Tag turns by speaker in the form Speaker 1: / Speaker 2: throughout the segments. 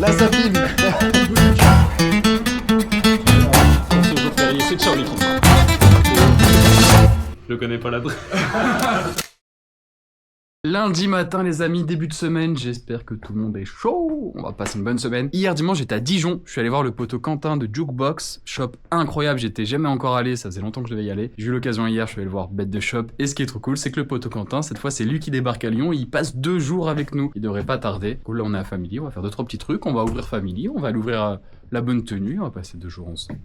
Speaker 1: Là, ça filme.
Speaker 2: Pour ce jour férié, c'est ciao l'équipe. Je connais pas l'adresse.
Speaker 1: Lundi matin les amis, début de semaine, j'espère que tout le monde est chaud, on va passer une bonne semaine. Hier dimanche j'étais à Dijon, je suis allé voir le poteau Quentin de Jukebox, shop incroyable, j'étais jamais encore allé, ça faisait longtemps que je devais y aller. J'ai eu l'occasion hier, je suis allé le voir, bête de shop, et ce qui est trop cool c'est que le poteau Quentin, cette fois c'est lui qui débarque à Lyon, et il passe 2 jours avec nous, il devrait pas tarder. Cool, là on est à Family, on va faire 2-3 petits trucs, on va ouvrir Family, on va l'ouvrir la bonne tenue, on va passer 2 jours ensemble.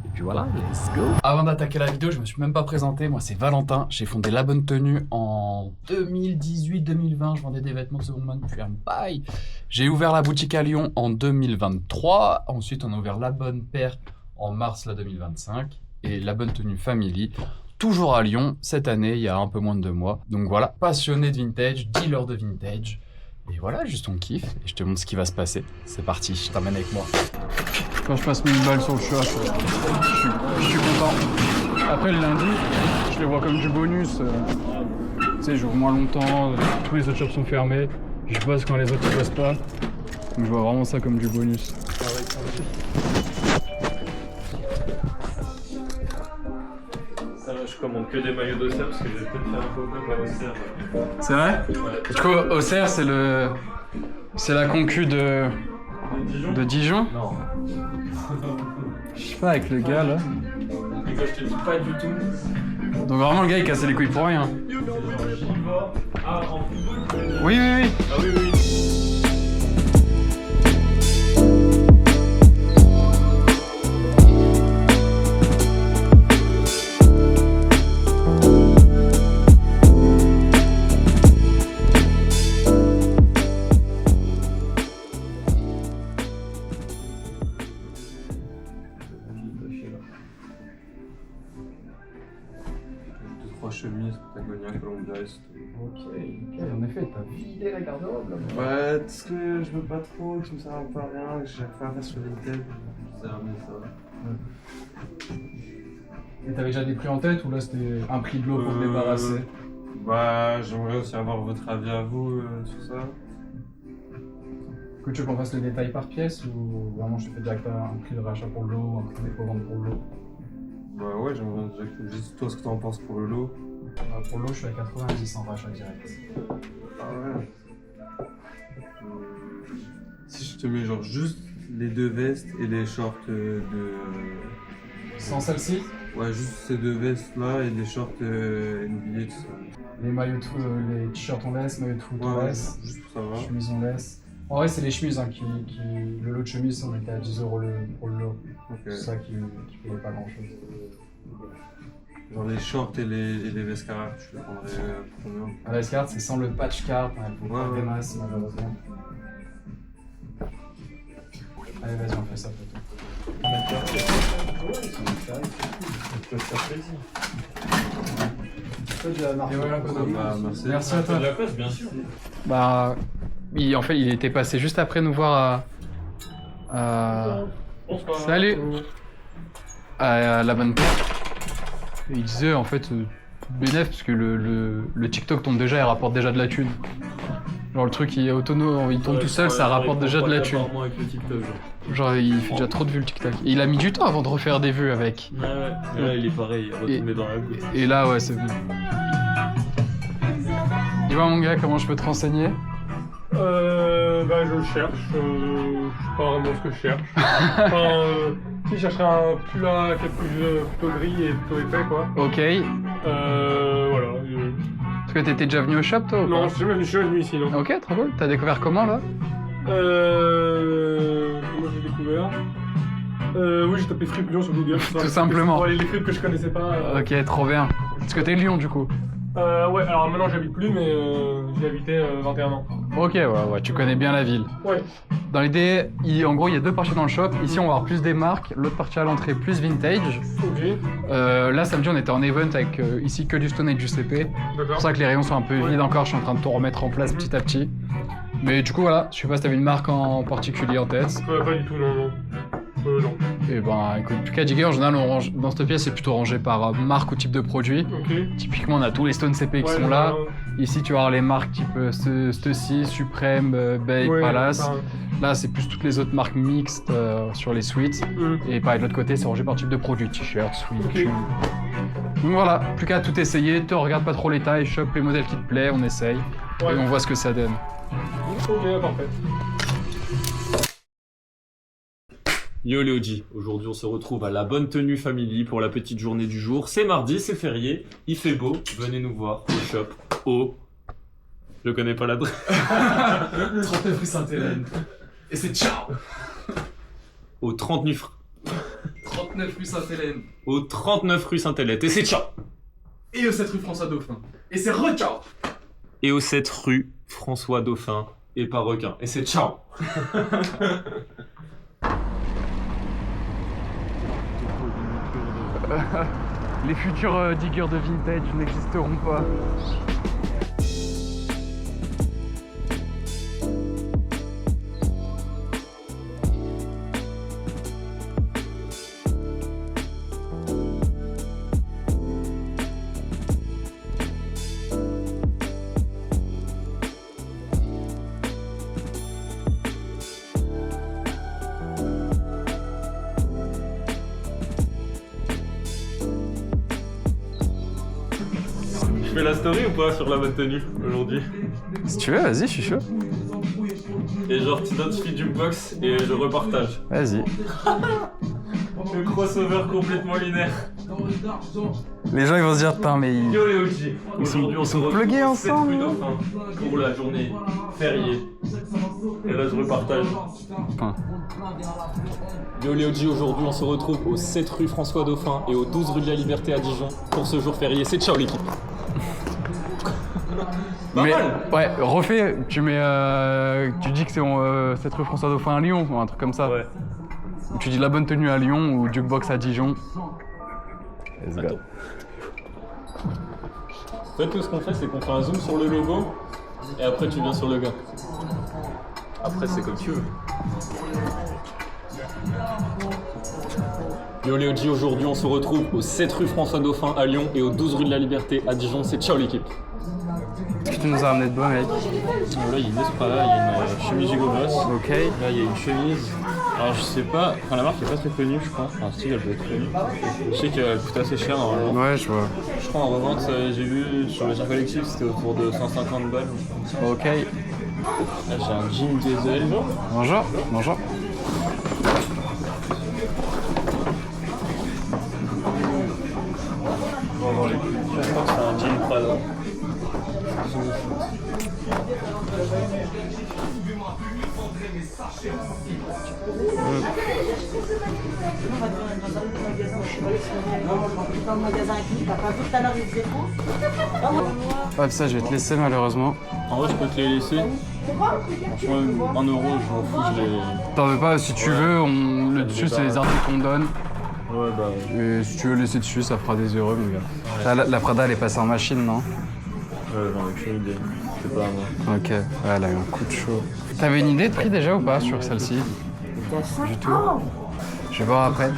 Speaker 1: Et puis voilà, let's go. Avant d'attaquer la vidéo, je me suis même pas présenté, moi c'est Valentin, j'ai fondé La Bonne Tenue en 2018-2020, je vendais des vêtements de seconde main depuis un bail. J'ai ouvert la boutique à Lyon en 2023, ensuite on a ouvert La Bonne Paire en mars 2025 et La Bonne Tenue Family. Toujours à Lyon, cette année, il y a un peu moins de 2 mois. Donc voilà, passionné de vintage, dealer de vintage. Et voilà, juste on kiffe, et je te montre ce qui va se passer. C'est parti, je t'emmène avec moi. Quand je passe 1000 balles sur le shop, je suis content. Après le lundi, je les vois comme du bonus. Tu sais, j'ouvre moins longtemps, tous les autres shops sont fermés. Je bosse quand les autres ne bossent pas. Donc je vois vraiment ça comme du bonus.
Speaker 2: Je commande que des maillots d'Auxerre parce que je vais peut-être faire un pop-up à Auxerre.
Speaker 1: C'est vrai?
Speaker 2: Ouais.
Speaker 1: Du coup, Auxerre, c'est la concu de Dijon?
Speaker 2: Non.
Speaker 1: Je sais pas, avec le gars là.
Speaker 2: Et quand je te dis pas du tout.
Speaker 1: Donc vraiment, le gars il cassait les couilles pour rien.
Speaker 2: Ah, en football?
Speaker 1: Oui, oui, oui.
Speaker 2: Ah oui, oui.
Speaker 3: Chemise, Patagonia, Columbia, c'est tout.
Speaker 1: Ok, en effet, t'as vidé la garde-robe là.
Speaker 3: Ouais, tout ce que je veux pas trop, que ça me sert un peu à rien, que j'ai faire faire sur Vinted, j'ai ramené ça.
Speaker 1: Et t'avais déjà des prix en tête ou là c'était un prix de l'eau pour te débarrasser?
Speaker 3: Bah, j'aimerais aussi avoir votre avis à vous sur ça.
Speaker 1: Que tu veux qu'on fasse le détail par pièce ou vraiment je te fais direct un prix de rachat pour le lot, un prix de dépôt-vente pour le lot?
Speaker 3: Bah ouais, j'aimerais déjà que juste toi ce que t'en penses pour le lot.
Speaker 1: Pour le lot, je suis à 90 en rachat direct.
Speaker 3: Ah ouais. Si je te mets genre juste les 2 vestes et les shorts de...
Speaker 1: Sans celle-ci?
Speaker 3: Ouais, juste ces 2 vestes là et les shorts NBA, tout ça.
Speaker 1: Les maillots de foot, les t-shirts on laisse, maillots de foot on
Speaker 3: Ouais,
Speaker 1: laisse,
Speaker 3: juste pour savoir.
Speaker 1: chemises on laisse. En vrai, c'est les chemises hein, le lot de chemise, on était à 10 € pour le lot.
Speaker 3: Ok.
Speaker 1: C'est ça qui payait pas grand chose.
Speaker 3: Genre les shorts et les vestes carrées, je les prendrais pour combien?
Speaker 1: À la carte, c'est sans le patch card, elle vaut pas
Speaker 3: Ouais,
Speaker 1: des
Speaker 3: ouais.
Speaker 1: masses malheureusement. Allez, vas-y, on fait ça plutôt.
Speaker 2: Ça peut te faire plaisir.
Speaker 1: Et voilà,
Speaker 3: Bah, merci.
Speaker 1: Merci à toi.
Speaker 2: De la place, bien sûr.
Speaker 1: Bah, en fait, il était passé juste après nous voir
Speaker 2: Bonsoir.
Speaker 1: Salut. À La Bonne Paire. Et il disait en fait bénéf parce que le TikTok tombe déjà, il rapporte déjà de la thune. Genre le truc il est autonome, il tombe tout seul, ça rapporte déjà de la thune.
Speaker 2: Avec le TikTok,
Speaker 1: Genre il fait déjà trop de vues le TikTok. Et il a mis du temps avant de refaire des vues avec.
Speaker 2: Ouais, ouais. Mais là, il est pareil, il est retombé dans la goutte.
Speaker 1: Et là ouais c'est bon. Dis-moi mon gars, comment je peux te renseigner?
Speaker 4: Bah je cherche, je sais pas vraiment ce que je cherche. Enfin, si je chercherais un pull à qui est plutôt gris et plutôt épais quoi.
Speaker 1: Ok.
Speaker 4: Voilà.
Speaker 1: Parce que t'étais déjà venu au shop toi ou
Speaker 4: Non,
Speaker 1: pas?
Speaker 4: je suis jamais venu ici non.
Speaker 1: Ok, trop cool. T'as découvert comment là?
Speaker 4: Comment j'ai découvert Oui, j'ai tapé Fripe Lyon sur Google.
Speaker 1: Tout simplement.
Speaker 4: Pour aller les fripes que je connaissais pas.
Speaker 1: Ok, trop bien. Parce que t'es Lyon du coup.
Speaker 4: Ouais, alors maintenant j'habite plus, mais j'ai habité 21 ans.
Speaker 1: Ok, ouais, tu connais bien la ville.
Speaker 4: Ouais.
Speaker 1: Dans l'idée, en gros, il y a 2 parties dans le shop. Ici, on va avoir plus des marques. L'autre partie à l'entrée, plus vintage.
Speaker 4: Ok.
Speaker 1: Là, samedi, on était en event avec ici que du Stone et du CP. C'est
Speaker 4: D'accord.
Speaker 1: pour ça que les rayons sont un peu vides encore. Je suis en train de tout remettre en place petit à petit. Mais du coup, voilà. Je sais pas si t'avais une marque en particulier en tête.
Speaker 4: Pas du tout, non. Non.
Speaker 1: Et ben, écoute, KDG, en général, on range, dans cette pièce, c'est plutôt rangé par marque ou type de produit.
Speaker 4: Ok.
Speaker 1: Typiquement, on a tous les Stone CP qui
Speaker 4: Ouais,
Speaker 1: sont là. Ici, tu vas avoir les marques type Stussy, Supreme, Bake,
Speaker 4: Ouais,
Speaker 1: Palace.
Speaker 4: enfin,
Speaker 1: Là, c'est plus toutes les autres marques mixtes sur les suites. Et pareil, de l'autre côté, c'est rangé par type de produit. T-shirt, sweat,
Speaker 4: Ok.
Speaker 1: pull. Donc voilà, plus qu'à tout essayer. Te regarde pas trop les tailles, chope les modèles qui te plaisent, on essaye.
Speaker 4: Ouais.
Speaker 1: Et on voit ce que ça donne.
Speaker 4: Ok, parfait.
Speaker 2: Yo les OG, aujourd'hui on se retrouve à la Bonne Tenue Family pour la petite journée du jour. C'est mardi, c'est férié, il fait beau, venez nous voir au shop, au... Je connais pas l'adresse.
Speaker 1: 39 rue Sainte-Hélène. Et c'est ciao.
Speaker 2: Au 39
Speaker 1: rue Sainte-Hélène.
Speaker 2: Au 39 rue Sainte-Hélène. Et c'est ciao.
Speaker 1: Et au 7 rue François Dauphin. Et c'est re-ciao.
Speaker 2: Et au 7 rue François Dauphin et pas requin. Et c'est ciao.
Speaker 1: Les futurs diggers de vintage n'existeront pas.
Speaker 2: Je fais la story ou pas sur la Bonne Tenue aujourd'hui?
Speaker 1: Si tu veux, vas-y, je suis chaud.
Speaker 2: Et genre tu notifies Jukebox et je repartage.
Speaker 1: Vas-y.
Speaker 2: Le crossover complètement lunaire.
Speaker 1: Les gens ils vont se dire, putain, mais
Speaker 2: Yo les OG, aujourd'hui on se retrouve
Speaker 1: plugués
Speaker 2: au 7
Speaker 1: ensemble.
Speaker 2: rue Dauphin pour la journée fériée. Et là je repartage. Yo les OG, aujourd'hui on se retrouve au 7 rue François Dauphin et au 12 rue de la Liberté à Dijon pour ce jour férié. C'est ciao l'équipe. Pas
Speaker 1: mais
Speaker 2: mal.
Speaker 1: ouais, refais, tu mets, tu dis que c'est cette rue François Dauphin à Lyon, ou un truc comme ça.
Speaker 2: Ouais.
Speaker 1: Ou tu dis la Bonne Tenue à Lyon ou Jukebox à Dijon. Let's go.
Speaker 2: Attends. En fait, tout ce qu'on fait, c'est qu'on fait un zoom sur le logo et après tu viens sur le gars. Après, c'est comme tu veux. Yo les OG, aujourd'hui on se retrouve au 7 rue François Dauphin à Lyon et au 12 rue de la Liberté à Dijon. C'est ciao l'équipe.
Speaker 1: Qu'est-ce que tu nous as ramené de beau, mec?
Speaker 2: Là, il y a une Espada, il y a une chemise Hugo Boss.
Speaker 1: Ok.
Speaker 2: Là, il y a une chemise. Alors, je sais pas, enfin, la marque est pas très connue, je crois. Enfin, si, elle peut être connue. Je sais qu'elle coûte assez cher normalement.
Speaker 1: Ouais, je vois.
Speaker 2: Je crois en revente, j'ai vu sur les gens collectifs, c'était autour de 150 balles.
Speaker 1: Ok.
Speaker 2: Là, j'ai un jean diesel.
Speaker 1: Bonjour. Bonjour.
Speaker 2: Je crois que c'est un jean Prada.
Speaker 5: Dans le magasin qui t'as pas vu tout à l'heure, ils faisaient quoi?
Speaker 1: Ouais, ça, je vais te laisser malheureusement.
Speaker 2: En vrai, je peux te les laisser. Franchement, 1 euro, je m'en fous, je les.
Speaker 1: T'en veux pas, si tu veux, le dessus, c'est les articles qu'on donne.
Speaker 2: Ouais, bah.
Speaker 1: Et si tu veux laisser dessus, ça fera des heureux, mon gars. Ah, la Prada, elle est passée en machine, non?
Speaker 2: Ouais, j'en ai aucune idée. C'est pas à moi.
Speaker 1: Ok, ouais, elle a eu un coup de chaud. T'avais une idée de prix déjà ou pas sur celle-ci? Du tout. Je vais voir après.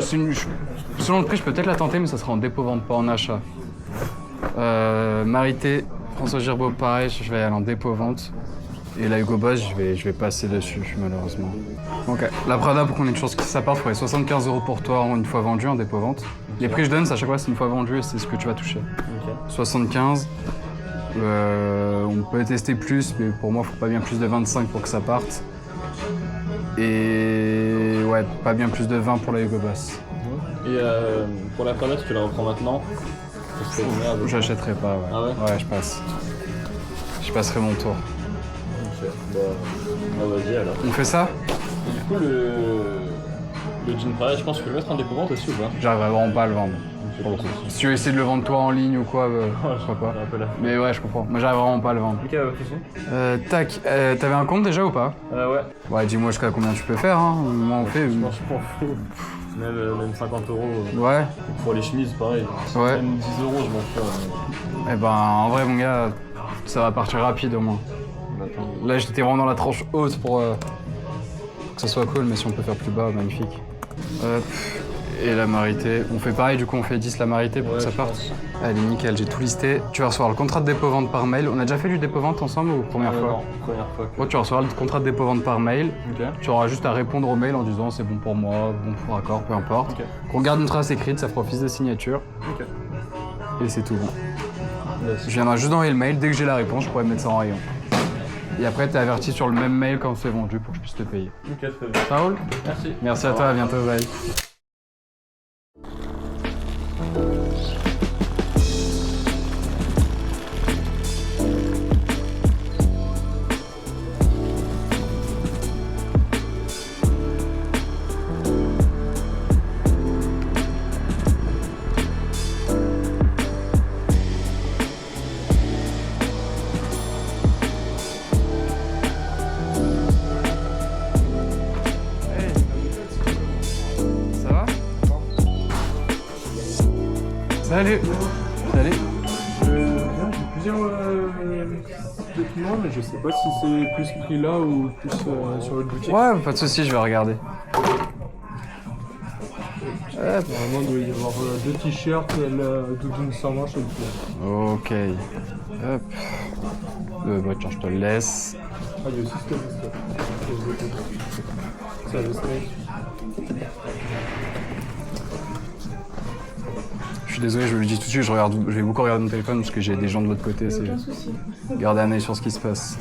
Speaker 1: Selon le prix, je peux peut-être la tenter, mais ça sera en dépôt-vente, pas en achat. Marité, François Girbeau, pareil, je vais aller en dépôt-vente. Et la Hugo Boss, je vais passer dessus, malheureusement. Ok, la Prada, pour qu'on ait une chance que ça parte, il faudrait 75 € pour toi une fois vendu en dépôt-vente. Les prix que je donne, c'est à chaque fois, c'est une fois vendu et c'est ce que tu vas toucher.
Speaker 2: Ok.
Speaker 1: 75. On peut tester plus, mais pour moi, il faut pas bien plus de 25 pour que ça parte. Et ouais, pas bien plus de 20 pour la Hugo Boss.
Speaker 2: Et pour la Prada, tu la reprends maintenant? Parce que merde.
Speaker 1: J'achèterai pas, ouais.
Speaker 2: Ah ouais?
Speaker 1: Ouais, je passe. Je passerai mon tour.
Speaker 2: Ok, bah vas-y alors.
Speaker 1: On fait ça?
Speaker 2: Du coup, le jean Prada, je pense que je peux le mettre en dépôt-vente aussi ou pas?
Speaker 1: J'arriverai vraiment pas à le vendre. Pour le coup. Si tu veux essayer de le vendre toi en ligne ou quoi, pourquoi pas.
Speaker 2: Un peu là.
Speaker 1: Mais ouais, je comprends. Moi, j'arrive vraiment pas à le vendre.
Speaker 2: Ok, ouais,
Speaker 1: Tac, t'avais un compte déjà ou pas?
Speaker 2: ouais.
Speaker 1: Ouais, dis-moi jusqu'à combien tu peux faire, hein. Moi, on fait.
Speaker 2: Je m'en fous. Même 50 €.
Speaker 1: Ouais.
Speaker 2: Pour les chemises, pareil.
Speaker 1: Ouais.
Speaker 2: Même 10 €, je m'en fous.
Speaker 1: Eh ben, en vrai, mon gars, ça va partir rapide au moins. Là, j'étais vraiment dans la tranche haute pour que ça soit cool, mais si on peut faire plus bas, magnifique. Et la marité. On fait pareil, du coup, on fait 10 la marité pour que ça parte. Allez, nickel, j'ai tout listé. Tu vas recevoir le contrat de dépôt-vente par mail. On a déjà fait du dépôt-vente ensemble ou première fois?
Speaker 2: Non, première fois.
Speaker 1: Bon, tu recevras le contrat de dépôt-vente par mail.
Speaker 2: Ok.
Speaker 1: Tu auras juste à répondre au mail en disant c'est bon pour moi, bon pour accord, peu importe.
Speaker 2: Ok.
Speaker 1: On garde une trace écrite, ça fera office de signature.
Speaker 2: Ok.
Speaker 1: Et c'est tout bon. Je viendrai juste d'envoyer le mail, dès que j'ai la réponse, je pourrai mettre ça en rayon. Et après, t'es averti sur le même mail quand c'est vendu pour que je puisse te payer.
Speaker 2: Ok, très bien.
Speaker 1: Ça roule?
Speaker 2: Merci.
Speaker 1: Merci à toi, à bientôt, bye. Ça va? Salut. Salut.
Speaker 4: J'ai plusieurs documents, mais je sais pas si c'est plus pris là ou plus sur votre boutique.
Speaker 1: Ouais, pas de soucis, je vais regarder.
Speaker 4: Normalement, il doit y avoir 2 t-shirts et le doudoune sans manche et le pied.
Speaker 1: Ok. Hop. Bah tiens, je te le laisse.
Speaker 4: Ah, il y a aussi ce veste. C'est la veste mec.
Speaker 1: Je suis désolé, je le dis tout de suite, je vais beaucoup regarder mon téléphone parce que j'ai des gens de l'autre côté. C'est
Speaker 4: Aucun souci.
Speaker 1: garder un œil sur ce qui se passe.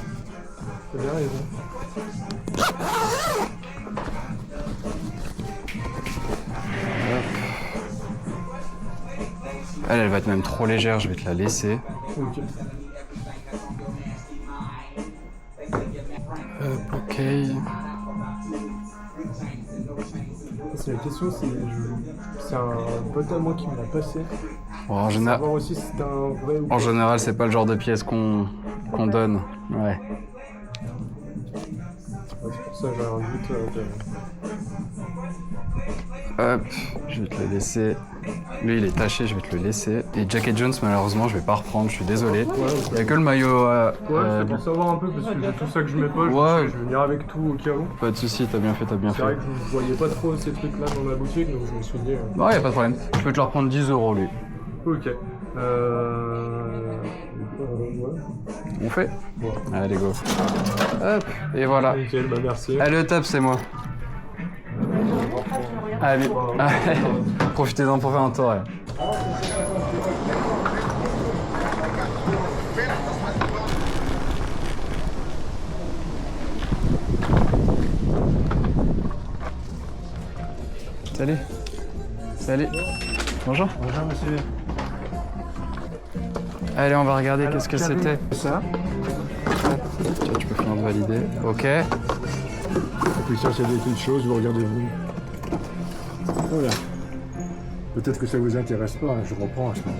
Speaker 4: T'as bien raison.
Speaker 1: Elle va être même trop légère, je vais te la laisser.
Speaker 4: Ok.
Speaker 1: Ok.
Speaker 4: C'est la question, c'est un pote à moi qui me l'a passé.
Speaker 1: Bon, en général,
Speaker 4: Savoir aussi si c'est un vrai ou
Speaker 1: en général, c'est pas le genre de pièce qu'on donne. Ouais.
Speaker 4: C'est pour ça que j'ai un doute.
Speaker 1: Hop, je vais te le laisser. Lui, il est taché, je vais te le laisser. Et Jacket Jones, malheureusement, je vais pas reprendre, je suis désolé. Il y a que le maillot.
Speaker 4: Ouais, c'est pour savoir un peu parce que j'ai tout ça que je mets pas.
Speaker 1: Ouais.
Speaker 4: Je vais venir avec tout au cas où.
Speaker 1: Pas de soucis, t'as bien fait, t'as bien
Speaker 4: C'est
Speaker 1: fait.
Speaker 4: vrai que je voyais pas trop ces trucs-là dans la boutique, donc je me suis dit.
Speaker 1: Non, y a pas de problème. Je peux te le reprendre 10 €, lui.
Speaker 4: Ok. Ouais.
Speaker 1: On fait?
Speaker 4: Ouais.
Speaker 1: Allez, go. Hop, et voilà.
Speaker 4: Nickel, bah merci.
Speaker 1: Allez, le top, c'est moi. Allez, profitez-en pour faire un tour. Ouais. Salut. Salut. Bonjour.
Speaker 3: Bonjour monsieur.
Speaker 1: Allez, on va regarder qu'est-ce que c'était.
Speaker 3: Ça.
Speaker 1: Tiens, tu peux finir de valider. Ok.
Speaker 6: Et puis ça, c'est des petites choses, vous regardez vous. Voilà. Peut-être que ça vous intéresse pas, hein, je reprends à ce moment.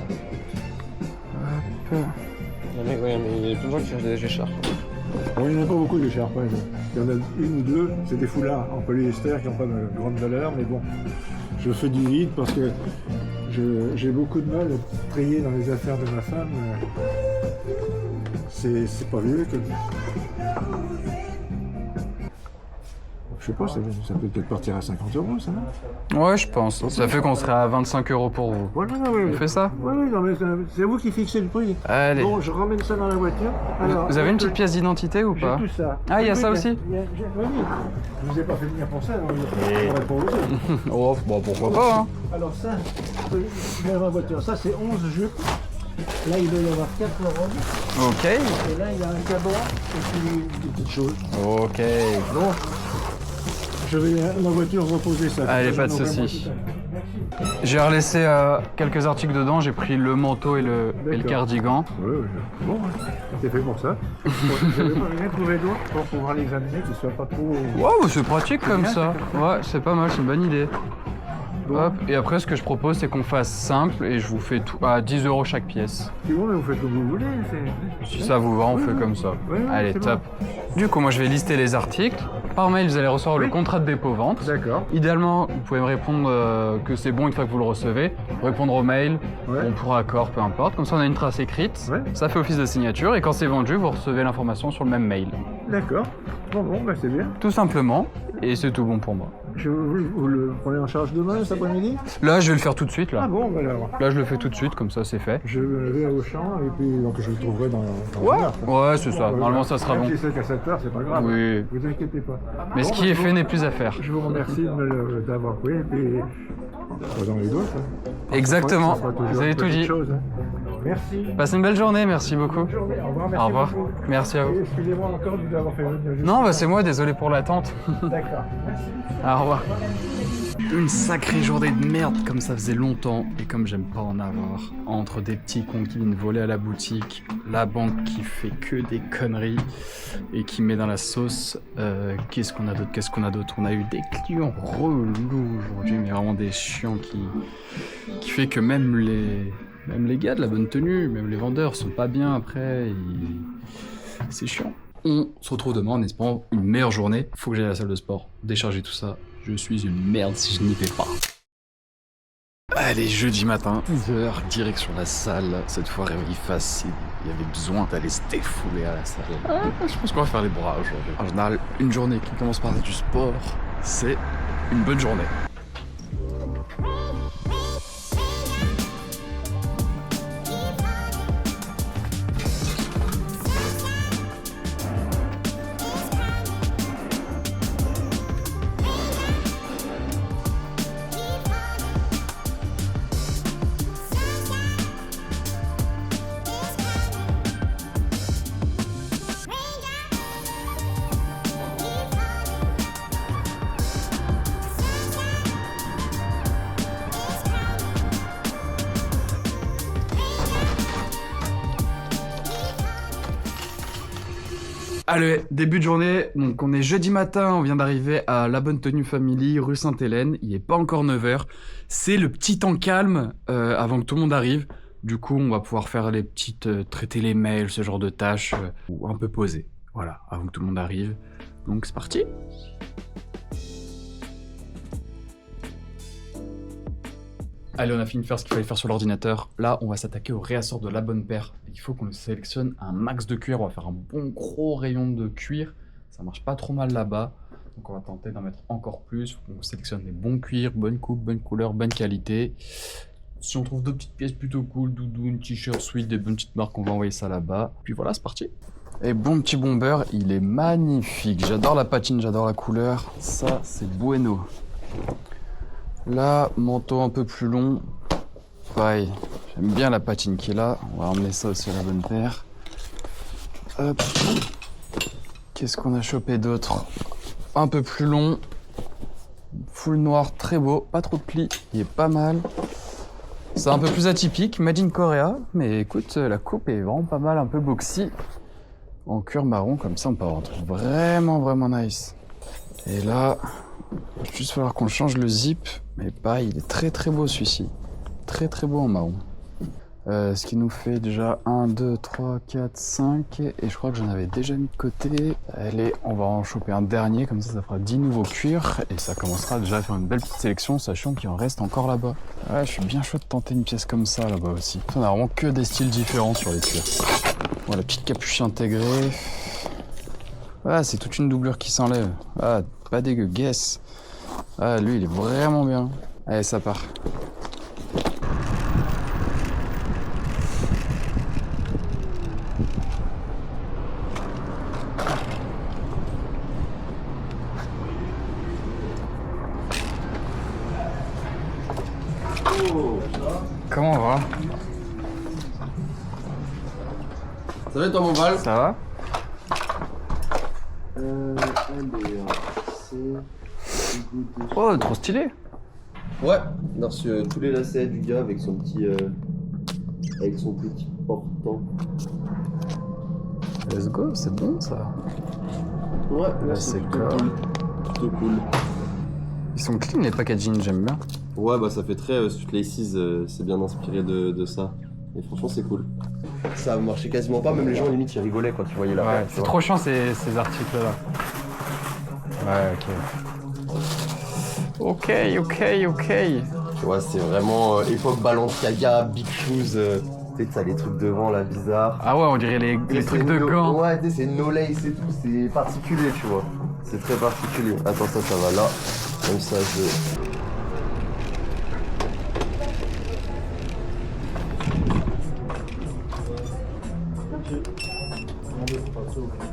Speaker 3: Mais il y a plein de gens qui cherchent des écharpes.
Speaker 6: Bon, il n'y en a pas beaucoup d'écharpes. Hein. Il y en a une ou deux, c'est des foulards en polyester qui n'ont pas de grande valeur, mais bon, je fais du vide parce que j'ai beaucoup de mal à trier dans les affaires de ma femme. C'est pas vieux que... Je sais pas, ça peut peut-être partir à 50 €, ça, non?
Speaker 1: Ouais, je pense. Ça fait qu'on serait à 25 € pour vous.
Speaker 6: Voilà,
Speaker 1: On fait ça?
Speaker 6: Oui, non, mais c'est vous qui fixez le prix.
Speaker 1: Allez.
Speaker 6: Bon, je ramène ça dans la voiture. Alors,
Speaker 1: Vous avez une petite pièce d'identité ou
Speaker 6: J'ai
Speaker 1: pas?
Speaker 6: tout ça.
Speaker 1: Ah, il y a
Speaker 6: Oui,
Speaker 1: ça
Speaker 6: mais
Speaker 1: aussi?
Speaker 6: oui, je vous ai pas fait venir pour ça, alors il faudrait pas oser.
Speaker 1: Oh, bon, pourquoi pas, hein?
Speaker 6: Alors ça, je mets dans la voiture. Ça, c'est 11 jupes. Là, il doit y avoir 4 robes.
Speaker 1: Ok.
Speaker 6: Et là, il y a un cabas et puis des petites choses.
Speaker 1: Ok.
Speaker 6: Bon, je vais dans la voiture reposer ça.
Speaker 1: Allez,
Speaker 6: Ça,
Speaker 1: pas de
Speaker 6: j'en aurai
Speaker 1: soucis.
Speaker 6: moins tout à l'heure.
Speaker 1: J'ai relaissé quelques articles dedans. J'ai pris le manteau et le
Speaker 6: D'accord.
Speaker 1: cardigan.
Speaker 6: Oui, bon, c'est fait pour ça. Bon, je n'avais pas rien trouvé d'autre pour pouvoir l'examiner, qu'il ne soit pas trop...
Speaker 1: Ouais, mais c'est pratique comme
Speaker 6: bien,
Speaker 1: ça.
Speaker 6: c'est
Speaker 1: Ouais, c'est pas mal, c'est une bonne idée.
Speaker 6: Bon.
Speaker 1: Hop. Et après, ce que je propose, c'est qu'on fasse simple et je vous fais tout à 10 € chaque pièce.
Speaker 6: C'est bon, mais vous faites comme vous voulez.
Speaker 1: Si ça vous va, on
Speaker 6: Oui,
Speaker 1: fait
Speaker 6: oui.
Speaker 1: comme ça.
Speaker 6: Oui, oui,
Speaker 1: Allez,
Speaker 6: c'est
Speaker 1: top. Du coup, moi, je vais lister les articles. Par mail, vous allez recevoir le
Speaker 6: Oui.
Speaker 1: contrat de dépôt-vente.
Speaker 6: D'accord.
Speaker 1: Idéalement, vous pouvez me répondre que c'est bon une fois que vous le recevez. Répondre au mail,
Speaker 6: Ouais.
Speaker 1: bon pour accord, peu importe. Comme ça, on a une trace écrite.
Speaker 6: Ouais.
Speaker 1: Ça fait office de signature. Et quand c'est vendu, vous recevez l'information sur le même mail.
Speaker 6: D'accord. Bon, bah c'est bien.
Speaker 1: Tout simplement. Et c'est tout bon pour moi.
Speaker 6: Vous le prenez en charge demain, cet après-midi?
Speaker 1: Là, je vais le faire tout de suite,
Speaker 6: Ah
Speaker 1: là.
Speaker 6: bon, bah alors.
Speaker 1: Là, je le fais tout de suite, comme ça, c'est fait.
Speaker 6: Je vais au champ et puis donc je le trouver dans une heure.
Speaker 1: Ouais, c'est ça. Normalement, ça sera bon.
Speaker 6: Même si c'est qu'à 7h, c'est pas grave.
Speaker 1: Oui.
Speaker 6: Vous inquiétez pas.
Speaker 1: Mais ce qui est fait n'est plus à faire.
Speaker 6: Je vous remercie d'avoir pris et puis dans les doigts.
Speaker 1: Exactement.
Speaker 6: Ça fera toujours
Speaker 1: Vous avez
Speaker 6: une
Speaker 1: tout
Speaker 6: petite
Speaker 1: dit.
Speaker 6: chose, hein. Merci.
Speaker 1: Passez une belle journée, merci beaucoup.
Speaker 6: Bonne journée. Au revoir. Merci
Speaker 1: Au revoir.
Speaker 6: beaucoup.
Speaker 1: Merci à vous.
Speaker 6: Et excusez-moi encore de vous avoir fait venir juste.
Speaker 1: Non, bah c'est moi, désolé pour l'attente.
Speaker 6: D'accord. Merci.
Speaker 1: Au revoir. Une sacrée journée de merde, comme ça faisait longtemps et comme j'aime pas en avoir. Entre des petits cons qui viennent voler à la boutique, la banque qui fait que des conneries et qui met dans la sauce. Qu'est-ce qu'on a d'autre? On a eu des clients relous aujourd'hui, mais vraiment des chiants qui fait que même les gars de la bonne tenue, même les vendeurs sont pas bien après. C'est chiant. On se retrouve demain en espérant une meilleure journée. Faut que j'aille à la salle de sport, décharger tout ça. Je suis une merde si je n'y vais pas. Allez, jeudi matin, 10h, direction la salle. Cette fois, réveil facile. Il y avait besoin d'aller se défouler à la salle. Je pense qu'on va faire les bras aujourd'hui. En général, une journée qui commence par du sport, c'est une bonne journée. Allez, début de journée, donc on est jeudi matin, on vient d'arriver à La Bonne Tenue Family, rue Sainte-Hélène, il est pas encore 9h, c'est le petit temps calme avant que tout le monde arrive, du coup on va pouvoir faire les petites, traiter les mails, ce genre de tâches, ou un peu poser, voilà, avant que tout le monde arrive, donc c'est parti. Allez, on a fini de faire ce qu'il fallait faire sur l'ordinateur. Là, on va s'attaquer au réassort de La Bonne Paire. Il faut qu'on sélectionne un max de cuir. On va faire un bon gros rayon de cuir. Ça marche pas trop mal là-bas. Donc on va tenter d'en mettre encore plus. On sélectionne les bons cuirs, bonne coupe, bonne couleur, bonne qualité. Si on trouve deux petites pièces plutôt cool, doudoune, t-shirt, sweat, des bonnes petites marques, on va envoyer ça là-bas. Puis voilà, c'est parti. Et bon petit bomber, il est magnifique. J'adore la patine, j'adore la couleur. Ça, c'est bueno. Là, manteau un peu plus long. Pareil, j'aime bien la patine qui est là. On va emmener ça aussi à La Bonne Paire. Hop. Qu'est-ce qu'on a chopé d'autre? Un peu plus long. Full noir, très beau. Pas trop de plis, il est pas mal. C'est un peu plus atypique, made in Korea. Mais écoute, la coupe est vraiment pas mal, un peu boxy. En cuir marron, comme ça on peut avoir un truc vraiment nice. Et là, il va juste falloir qu'on change le zip. Mais pareil, il est très beau celui-ci. Très beau en marron. Ce qui nous fait déjà 1, 2, 3, 4, 5. Et je crois que j'en avais déjà mis de côté. Allez, on va en choper un dernier. Comme ça fera 10 nouveaux cuirs. Et ça commencera déjà à faire une belle petite sélection, sachant qu'il en reste encore là-bas. Ouais, je suis bien chaud de tenter une pièce comme ça là-bas aussi. On a vraiment que des styles différents sur les cuirs. Voilà, petite capuche intégrée. Ah, c'est toute une doublure qui s'enlève. Ah, pas dégueu, guess. Ah, lui, il est vraiment bien. Allez, ça part. Comment on va?
Speaker 7: Ça va toi mon Val?
Speaker 1: Ça va? Oh, trop stylé!
Speaker 7: Ouais, on a reçu tous les lacets du gars avec son petit portant.
Speaker 1: Let's go, c'est bon ça.
Speaker 7: Ouais,
Speaker 1: Là,
Speaker 7: c'est plutôt
Speaker 1: cool.
Speaker 7: cool. Plutôt cool.
Speaker 1: Ils sont clean les packaging, j'aime bien.
Speaker 7: Ouais, bah ça fait très Sweet Laces, c'est bien inspiré de ça. Et franchement, c'est cool. Ça marchait quasiment pas, même les gens limite ils rigolaient quand ils voyaient la
Speaker 1: Ouais,
Speaker 7: page, tu
Speaker 1: c'est
Speaker 7: vois.
Speaker 1: trop chiant ces articles là. Ouais, ok. Ok.
Speaker 7: Tu vois, c'est vraiment époque Balenciaga, Big Shoes. Tu sais, t'as les trucs devant là, bizarres.
Speaker 1: Ah ouais, on dirait les trucs de gants.
Speaker 7: Ouais, tu sais, c'est no lace et tout, c'est particulier, tu vois. C'est très particulier. Attends, ça va là. Comme ça,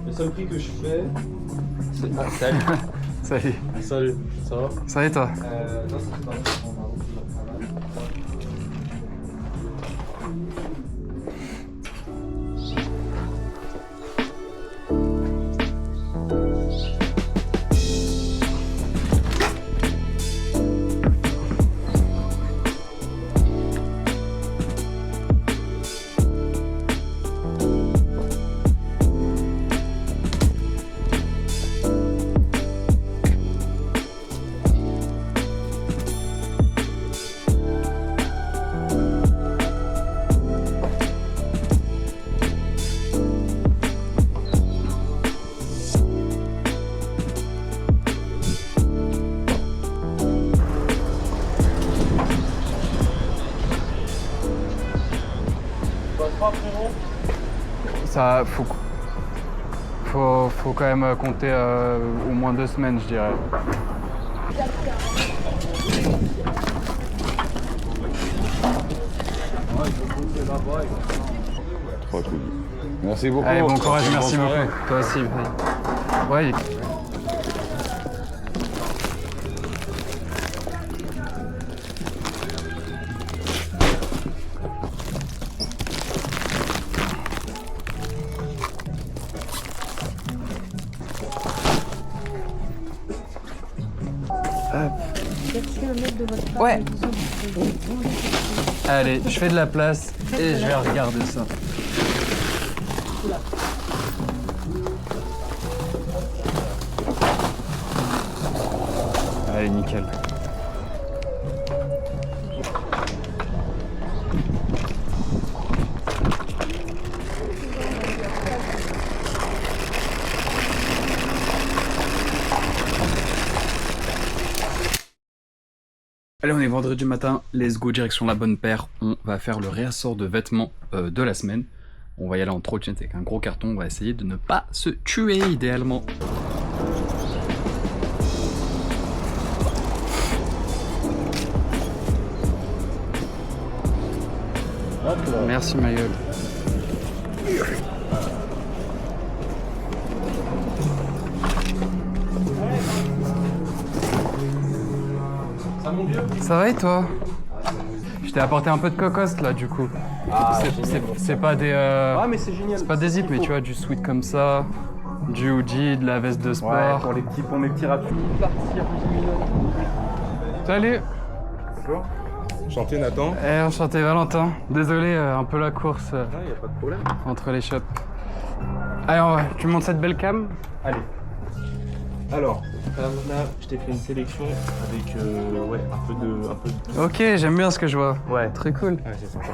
Speaker 3: Le seul prix que je fais, c'est. Ah,
Speaker 1: Salut.
Speaker 3: salut, ça va?
Speaker 1: Ça va et toi?
Speaker 3: Non, c'est pas
Speaker 1: Ça, faut quand même compter au moins 2 semaines, je dirais.
Speaker 8: Merci beaucoup.
Speaker 1: Allez, bon courage, merci beaucoup. Toi aussi. Ouais. Ouais. Allez, je fais de la place et je vais regarder ça. Allez, nickel. Allez, on est vendredi matin, let's go, direction la bonne paire. On va faire le réassort de vêtements de la semaine. On va y aller en trottinette avec un gros carton, on va essayer de ne pas se tuer idéalement. Merci ma gueule. Ça va et toi? Je t'ai apporté un peu de cocos là du coup. C'est pas des
Speaker 3: mais c'est génial.
Speaker 1: c'est pas des zips mais tu vois du sweat comme ça, du hoodie, de la veste de sport.
Speaker 3: pour mes petits rapides.
Speaker 1: Salut.
Speaker 3: Bonjour. Enchanté Nathan.
Speaker 1: Enchanté Valentin. Désolé un peu la course
Speaker 3: Non, y a pas de problème.
Speaker 1: entre les shops. Allez, tu me montres cette belle cam?
Speaker 3: Allez. Alors, là, je t'ai fait une sélection avec un peu de.
Speaker 1: Ok, j'aime bien ce que je vois.
Speaker 3: Ouais.
Speaker 1: Très cool.
Speaker 3: Ouais, c'est sympa.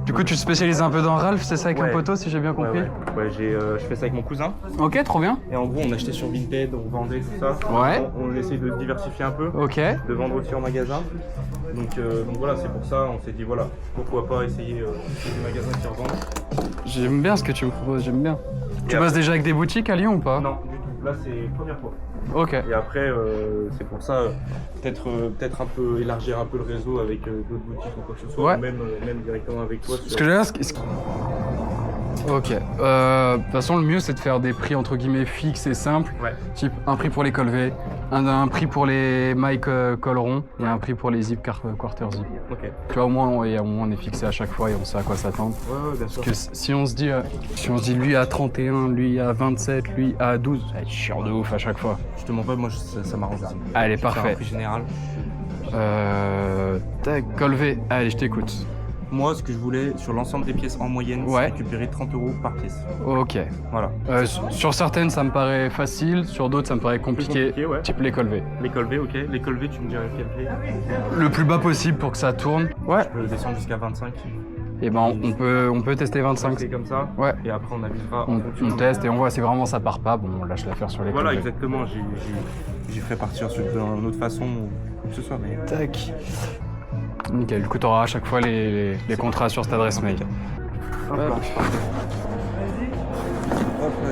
Speaker 1: Du coup, tu te spécialises un peu dans Ralph, c'est ça, avec un
Speaker 3: Ouais.
Speaker 1: poteau, si j'ai bien compris?
Speaker 3: Ouais, je fais ça avec mon cousin.
Speaker 1: Ok, trop bien.
Speaker 3: Et en gros, on achetait sur Vinted, on vendait tout ça.
Speaker 1: Ouais.
Speaker 3: On essaie de diversifier un peu,
Speaker 1: Ok.
Speaker 3: de vendre aussi en magasin. Donc voilà, c'est pour ça, on s'est dit voilà, pourquoi pas essayer des magasins qui revendent.
Speaker 1: J'aime bien ce que tu me proposes, j'aime bien. Tu
Speaker 3: Et
Speaker 1: bosses
Speaker 3: après-
Speaker 1: déjà avec des boutiques à Lyon ou pas?
Speaker 3: Non, du tout. Là, c'est première fois.
Speaker 1: Ok.
Speaker 3: Et après, c'est pour ça, peut-être un peu élargir un peu le réseau avec d'autres boutiques ou quoi que ce soit,
Speaker 1: Ouais.
Speaker 3: ou même directement avec toi.
Speaker 1: Ce que j'ai là, ok. De toute façon, le mieux, c'est de faire des prix entre guillemets fixes et simples.
Speaker 3: Ouais.
Speaker 1: Type un prix pour les col V, un prix pour les Mike col rond et un prix pour les zip quarter zip.
Speaker 3: Ok.
Speaker 1: Tu vois, au moins, on est fixé à chaque fois et on sait à quoi s'attendre.
Speaker 3: Ouais, bien sûr.
Speaker 1: Parce que si on se dit lui à 31, lui à 27, lui à 12, ça va être chiant de ouf à chaque fois.
Speaker 3: Je te mens pas, moi ça m'arrange aussi.
Speaker 1: Allez,
Speaker 3: Faire un
Speaker 1: parfait.
Speaker 3: prix général.
Speaker 1: Tac, col V, allez, je t'écoute.
Speaker 3: Moi, ce que je voulais, sur l'ensemble des pièces en moyenne,
Speaker 1: Ouais.
Speaker 3: c'est récupérer 30 € par pièce.
Speaker 1: Ok.
Speaker 3: Voilà.
Speaker 1: Sur certaines, ça me paraît facile, sur d'autres, ça me paraît compliqué.
Speaker 3: compliqué, ouais.
Speaker 1: Type les col V.
Speaker 3: L'école V, ok. L'école V, tu me dirais quel V?
Speaker 1: Le plus bas possible pour que ça tourne. Ouais.
Speaker 3: Je peux descendre jusqu'à 25.
Speaker 1: Et ben, on peut tester 25.
Speaker 3: C'est comme ça.
Speaker 1: Ouais.
Speaker 3: Et après, on avisera. en
Speaker 1: On
Speaker 3: fonction.
Speaker 1: teste et on voit si vraiment ça part pas, bon, on lâche l'affaire sur les
Speaker 3: Voilà,
Speaker 1: col V.
Speaker 3: exactement. J'ai fait partir d'une autre façon ou que ce soit. Mais...
Speaker 1: Tac. Nickel, du coup, t'auras à chaque fois les contrats sur cette adresse mail.
Speaker 3: Hop là. Hop là,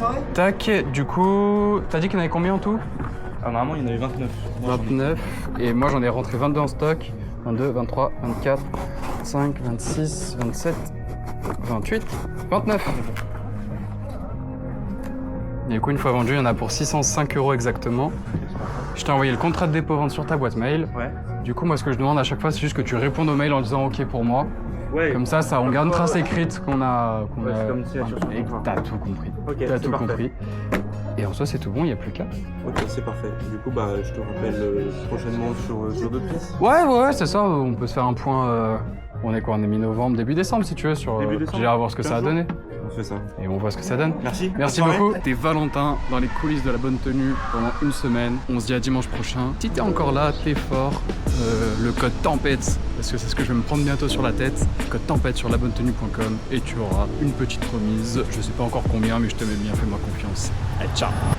Speaker 3: nickel.
Speaker 1: Tac, du coup, t'as dit qu'il y en avait combien en tout?
Speaker 3: normalement, il y en avait 29. Moi, j'en ai-
Speaker 1: 29. Et moi, j'en ai rentré 22 en stock. 22, 23, 24, 25, 26, 27, 28, 29. Et du coup, une fois vendu, il y en a pour 605 € exactement. Je t'ai envoyé le contrat de dépôt-vente sur ta boîte mail.
Speaker 3: Ouais.
Speaker 1: Du coup, moi, ce que je demande à chaque fois, c'est juste que tu répondes au mail en disant OK pour moi.
Speaker 3: Ouais.
Speaker 1: Comme ça, on garde une trace écrite qu'on a.
Speaker 3: Ouais, c'est comme une signature sur le
Speaker 1: Et
Speaker 3: contrat.
Speaker 1: t'as tout compris.
Speaker 3: Ok,
Speaker 1: T'as
Speaker 3: c'est
Speaker 1: tout
Speaker 3: parfait.
Speaker 1: compris. Et en soi, c'est tout bon, il n'y a plus qu'à.
Speaker 3: Ok, c'est parfait. Du coup, bah, je te rappelle prochainement sur d'autres pièces.
Speaker 1: Ouais, c'est ça. On peut se faire un point. On est quoi? On est mi-novembre, début décembre si tu veux. Sur,
Speaker 3: Début décembre.
Speaker 1: déjà, voir ce que ça a
Speaker 3: 15 jours.
Speaker 1: donné.
Speaker 3: On fait ça.
Speaker 1: Et on voit ce que ça donne.
Speaker 3: Merci.
Speaker 1: Merci
Speaker 3: Bonne soirée.
Speaker 1: beaucoup. T'es Valentin dans les coulisses de la bonne tenue pendant une semaine. On se dit à dimanche prochain. Si t'es encore là, t'es fort. Le code TEMPETE, parce que c'est ce que je vais me prendre bientôt sur la tête. Code TEMPETE sur labonnetenue.com et tu auras une petite remise. Je sais pas encore combien, mais je te mets bien, fais-moi confiance. Allez, ciao.